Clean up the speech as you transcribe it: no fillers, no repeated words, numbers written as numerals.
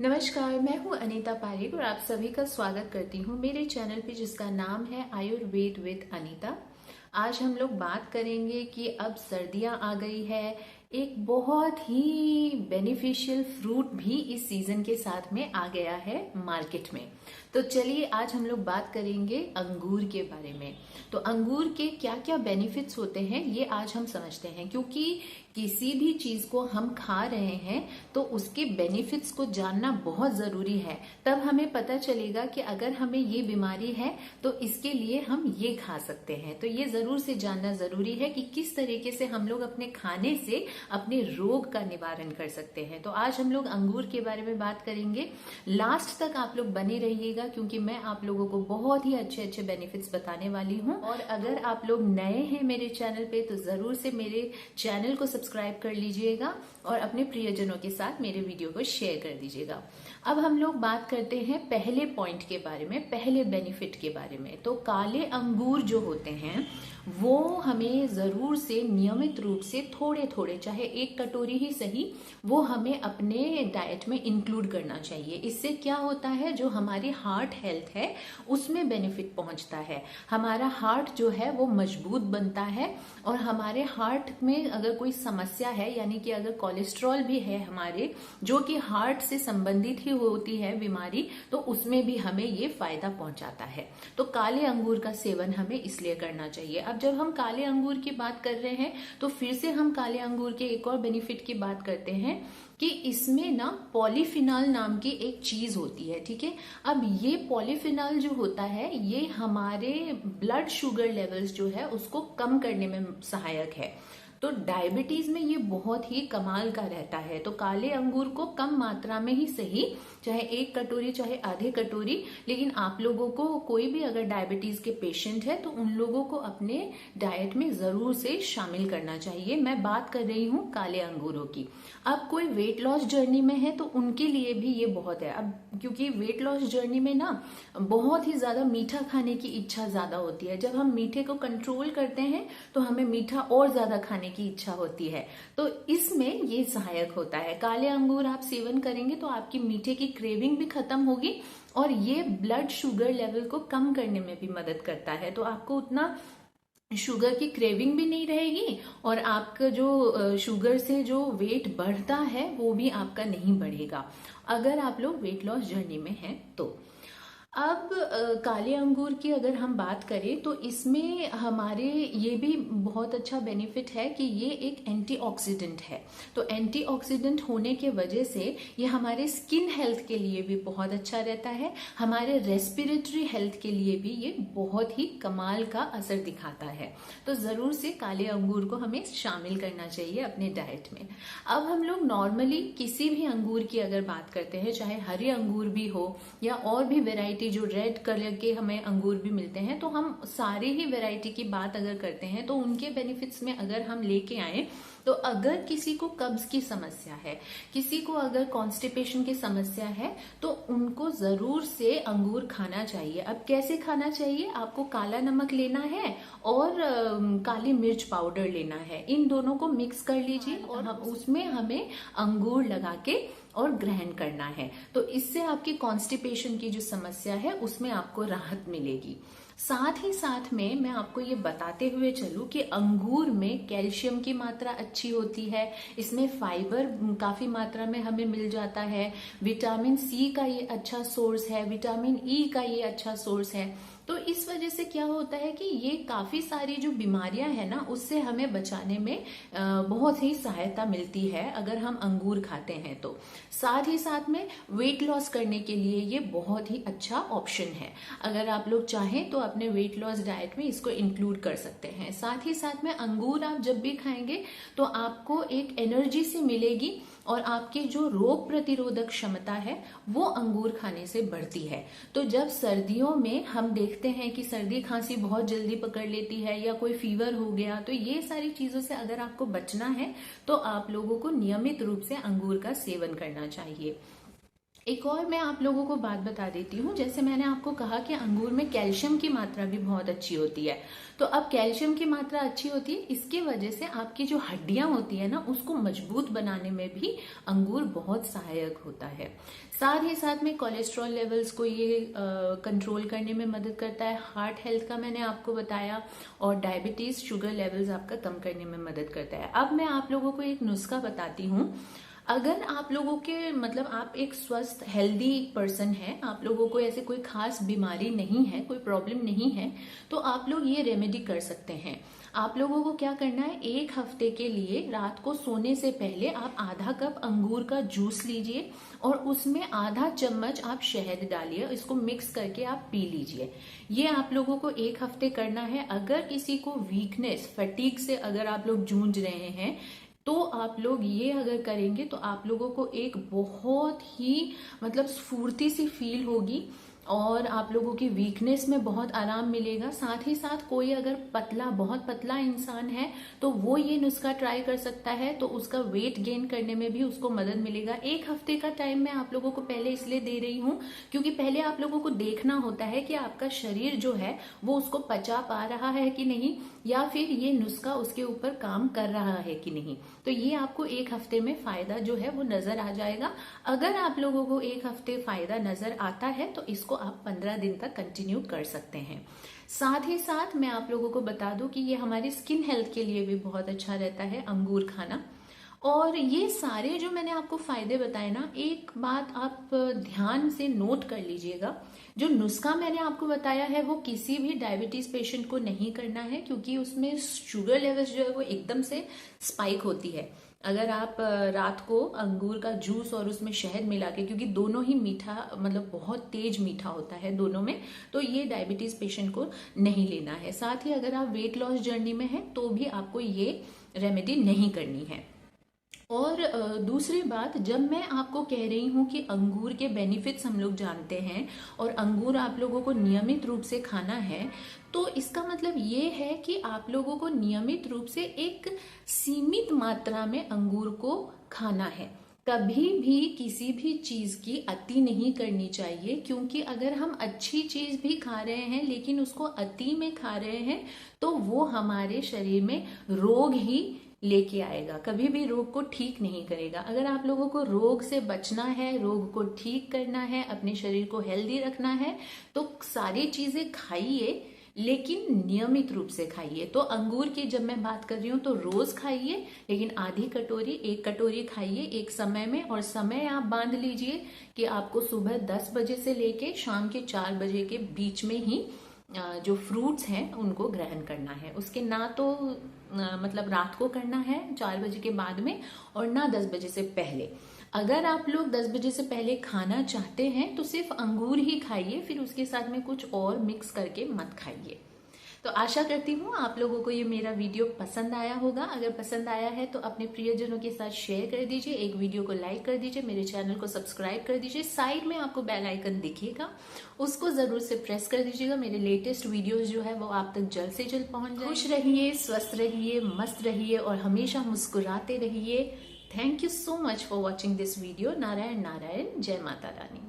नमस्कार, मैं हूं अनीता पारिक और आप सभी का स्वागत करती हूं मेरे चैनल पे जिसका नाम है आयुर्वेद विद अनीता। आज हम लोग बात करेंगे कि अब सर्दियां आ गई है, एक बहुत ही बेनिफिशियल फ्रूट भी इस सीजन के साथ में आ गया है मार्केट में। तो चलिए आज हम लोग बात करेंगे अंगूर के बारे में। तो अंगूर के क्या क्या बेनिफिट्स होते हैं ये आज हम समझते हैं, क्योंकि किसी भी चीज को हम खा रहे हैं तो उसके बेनिफिट्स को जानना बहुत जरूरी है। तब हमें पता चलेगा कि अगर हमें ये बीमारी है तो इसके लिए हम ये खा सकते हैं। तो ये जरूर से जानना जरूरी है कि किस तरीके से हम लोग अपने खाने से अपने रोग का निवारण कर सकते हैं। तो आज हम लोग अंगूर के बारे में बात करेंगे। लास्ट तक आप लोग बने रहिएगा क्योंकि मैं आप लोगों को बहुत ही अच्छे अच्छे बेनिफिट्स बताने वाली हूँ। और अगर आप लोग नए हैं मेरे चैनल पे तो जरूर से मेरे चैनल को सब्सक्राइब कर लीजिएगा और अपने प्रियजनों के साथ मेरे वीडियो को शेयर कर दीजिएगा। अब हम लोग बात करते हैं पहले पॉइंट के बारे में, पहले बेनिफिट के बारे में। तो काले अंगूर जो होते हैं वो हमें जरूर से नियमित रूप से थोड़े थोड़े, चाहे एक कटोरी ही सही, वो हमें अपने डाइट में इंक्लूड करना चाहिए। इससे क्या होता है, जो हमारी हार्ट हेल्थ है उसमें बेनिफिट पहुंचता है। हमारा हार्ट जो है वो मजबूत बनता है और हमारे हार्ट में अगर कोई समस्या है, यानी कि अगर कोलेस्ट्रॉल भी है हमारे, जो कि हार्ट से संबंधित ही होती है बीमारी, तो उसमें भी हमें ये फायदा पहुंचाता है। तो काले अंगूर का सेवन हमें इसलिए करना चाहिए। अब जब हम काले अंगूर की बात कर रहे हैं तो फिर से हम काले अंगूर के एक और बेनिफिट की बात करते हैं कि इसमें ना पॉलीफिनॉल नाम की एक चीज होती है। ठीक है, अब ये पॉलीफिनॉल जो होता है ये हमारे ब्लड शुगर लेवल्स जो है उसको कम करने में सहायक है। तो डायबिटीज में ये बहुत ही कमाल का रहता है। तो काले अंगूर को कम मात्रा में ही सही, चाहे एक कटोरी चाहे आधे कटोरी, लेकिन आप लोगों को कोई भी अगर डायबिटीज के पेशेंट है तो उन लोगों को अपने डाइट में जरूर से शामिल करना चाहिए। मैं बात कर रही हूँ काले अंगूरों की। अब कोई वेट लॉस जर्नी में है तो उनके लिए भी ये बहुत है। अब क्योंकि वेट लॉस जर्नी में ना बहुत ही ज्यादा मीठा खाने की इच्छा ज्यादा होती है। जब हम मीठे को कंट्रोल करते हैं तो हमें मीठा और ज्यादा खाने की इच्छा होती है। तो इसमें ये सहायक होता है। काले अंगूर आप सेवन करेंगे तो आपकी मीठे की क्रेविंग भी खत्म होगी और ये ब्लड शुगर लेवल को कम करने में भी मदद करता है। तो आपको उतना शुगर की क्रेविंग भी नहीं रहेगी और आपका जो शुगर से जो वेट बढ़ता है वो भी आपका नहीं बढ़ेगा, अगर आप लोग वेट लॉस जर्नी में हैं तो। अब काले अंगूर की अगर हम बात करें तो इसमें हमारे ये भी बहुत अच्छा बेनिफिट है कि ये एक एंटीऑक्सीडेंट है। तो एंटीऑक्सीडेंट होने के वजह से ये हमारे स्किन हेल्थ के लिए भी बहुत अच्छा रहता है। हमारे रेस्पिरेटरी हेल्थ के लिए भी ये बहुत ही कमाल का असर दिखाता है। तो जरूर से काले अंगूर को हमें शामिल करना चाहिए अपने डाइट में। अब हम लोग नॉर्मली किसी भी अंगूर की अगर बात करते हैं, चाहे हरे अंगूर भी हो या और भी वेराइटी जो रेड कलर के हमें अंगूर भी मिलते हैं, तो हम सारे ही वैरायटी की बात अगर करते हैं तो उनके बेनिफिट्स में अगर हम लेके आए तो अगर किसी को कब्ज की समस्या है, किसी को अगर कॉन्स्टिपेशन की समस्या है, तो उनको जरूर से अंगूर खाना चाहिए। अब कैसे खाना चाहिए, आपको काला नमक लेना है और काली मिर्च पाउडर लेना है। इन दोनों को मिक्स कर लीजिए और उसमें हमें अंगूर लगा के और ग्रहण करना है। तो इससे आपकी कॉन्स्टिपेशन की जो समस्या है उसमें आपको राहत मिलेगी। साथ ही साथ में मैं आपको ये बताते हुए चलूं कि अंगूर में कैल्शियम की मात्रा अच्छी होती है, इसमें फाइबर काफी मात्रा में हमें मिल जाता है, विटामिन सी का ये अच्छा सोर्स है, विटामिन ई का ये अच्छा सोर्स है। तो इस वजह से क्या होता है कि ये काफी सारी जो बीमारियां हैं ना उससे हमें बचाने में बहुत ही सहायता मिलती है अगर हम अंगूर खाते हैं तो। साथ ही साथ में वेट लॉस करने के लिए ये बहुत ही अच्छा ऑप्शन है। अगर आप लोग चाहें तो अपने वेट लॉस डाइट में इसको इंक्लूड कर सकते हैं। साथ ही साथ में अंगूर आप जब भी खाएंगे तो आपको एक एनर्जी से मिलेगी और आपकी जो रोग प्रतिरोधक क्षमता है वो अंगूर खाने से बढ़ती है। तो जब सर्दियों में हम देखते हैं कि सर्दी खांसी बहुत जल्दी पकड़ लेती है या कोई फीवर हो गया, तो ये सारी चीजों से अगर आपको बचना है तो आप लोगों को नियमित रूप से अंगूर का सेवन करना चाहिए। एक और मैं आप लोगों को बात बता देती हूँ, जैसे मैंने आपको कहा कि अंगूर में कैल्शियम की मात्रा भी बहुत अच्छी होती है। तो अब कैल्शियम की मात्रा अच्छी होती है, इसकी वजह से आपकी जो हड्डियां होती है ना, उसको मजबूत बनाने में भी अंगूर बहुत सहायक होता है। साथ ही साथ में कोलेस्ट्रॉल लेवल्स को ये कंट्रोल करने में मदद करता है। हार्ट हेल्थ का मैंने आपको बताया, और डायबिटीज शुगर लेवल्स आपका कम करने में मदद करता है। अब मैं आप लोगों को एक नुस्खा बताती हूँ। अगर आप लोगों के मतलब आप एक स्वस्थ हेल्दी पर्सन है, आप लोगों को ऐसे कोई खास बीमारी नहीं है, कोई प्रॉब्लम नहीं है, तो आप लोग ये रेमेडी कर सकते हैं। आप लोगों को क्या करना है, एक हफ्ते के लिए रात को सोने से पहले आप आधा कप अंगूर का जूस लीजिए और उसमें आधा चम्मच आप शहद डालिए, इसको मिक्स करके आप पी लीजिए। ये आप लोगों को एक हफ्ते करना है। अगर किसी को वीकनेस फटीग से अगर आप लोग जूझ रहे हैं, तो आप लोग ये अगर करेंगे तो आप लोगों को एक बहुत ही मतलब स्फूर्ति सी फील होगी और आप लोगों की वीकनेस में बहुत आराम मिलेगा। साथ ही साथ कोई अगर पतला बहुत पतला इंसान है तो वो ये नुस्खा ट्राई कर सकता है, तो उसका वेट गेन करने में भी उसको मदद मिलेगा। एक हफ्ते का टाइम मैं आप लोगों को पहले इसलिए दे रही हूँ क्योंकि पहले आप लोगों को देखना होता है कि आपका शरीर जो है वो उसको पचा पा रहा है कि नहीं, या फिर ये नुस्खा उसके ऊपर काम कर रहा है कि नहीं। तो ये आपको एक हफ्ते में फायदा जो है वो नजर आ जाएगा। अगर आप लोगों को एक हफ्ते फायदा नजर आता है तो इसको आप 15 दिन तक कंटिन्यू कर सकते हैं। साथ ही साथ मैं आप लोगों को बता दूं कि ये हमारी स्किन हेल्थ के लिए भी बहुत अच्छा रहता है अंगूर खाना। और ये सारे जो मैंने आपको फायदे बताए ना, एक बात आप ध्यान से नोट कर लीजिएगा। जो नुस्खा मैंने आपको बताया है वो किसी भी डायबिटीज पेशेंट को नहीं करना है, क्योंकि उसमें शुगर लेवल्स जो है वो एकदम से स्पाइक होती है। अगर आप रात को अंगूर का जूस और उसमें शहद मिला के, क्योंकि दोनों ही मीठा मतलब बहुत तेज मीठा होता है दोनों में, तो ये डायबिटीज पेशेंट को नहीं लेना है। साथ ही अगर आप वेट लॉस जर्नी में हैं तो भी आपको ये रेमेडी नहीं करनी है। और दूसरी बात, जब मैं आपको कह रही हूँ कि अंगूर के बेनिफिट्स हम लोग जानते हैं और अंगूर आप लोगों को नियमित रूप से खाना है, तो इसका मतलब ये है कि आप लोगों को नियमित रूप से एक सीमित मात्रा में अंगूर को खाना है। कभी भी किसी भी चीज की अति नहीं करनी चाहिए, क्योंकि अगर हम अच्छी चीज भी खा रहे हैं लेकिन उसको अति में खा रहे हैं तो वो हमारे शरीर में रोग ही लेके आएगा, कभी भी रोग को ठीक नहीं करेगा। अगर आप लोगों को रोग से बचना है, रोग को ठीक करना है, अपने शरीर को हेल्दी रखना है, तो सारी चीजें खाइए लेकिन नियमित रूप से खाइए। तो अंगूर की जब मैं बात कर रही हूँ तो रोज खाइए, लेकिन आधी कटोरी 1 कटोरी खाइए एक समय में। और समय आप बांध लीजिए कि आपको सुबह 10 बजे से लेके शाम के 4 बजे के बीच में ही जो फ्रूट्स हैं उनको ग्रहण करना है। उसके ना तो मतलब रात को करना है 4 बजे के बाद में, और ना 10 बजे से पहले। अगर आप लोग 10 बजे से पहले खाना चाहते हैं तो सिर्फ अंगूर ही खाइए, फिर उसके साथ में कुछ और मिक्स करके मत खाइए। तो आशा करती हूँ आप लोगों को ये मेरा वीडियो पसंद आया होगा। अगर पसंद आया है तो अपने प्रियजनों के साथ शेयर कर दीजिए, एक वीडियो को लाइक कर दीजिए, मेरे चैनल को सब्सक्राइब कर दीजिए। साइड में आपको बेल आइकन दिखेगा, उसको जरूर से प्रेस कर दीजिएगा। मेरे लेटेस्ट वीडियोस जो है वो आप तक जल्द से जल्द पहुंच जाए। खुश रहिए, स्वस्थ रहिए, मस्त रहिए और हमेशा मुस्कुराते रहिए। Thank you so much for watching this video. Narayan Narayan, जय माता रानी।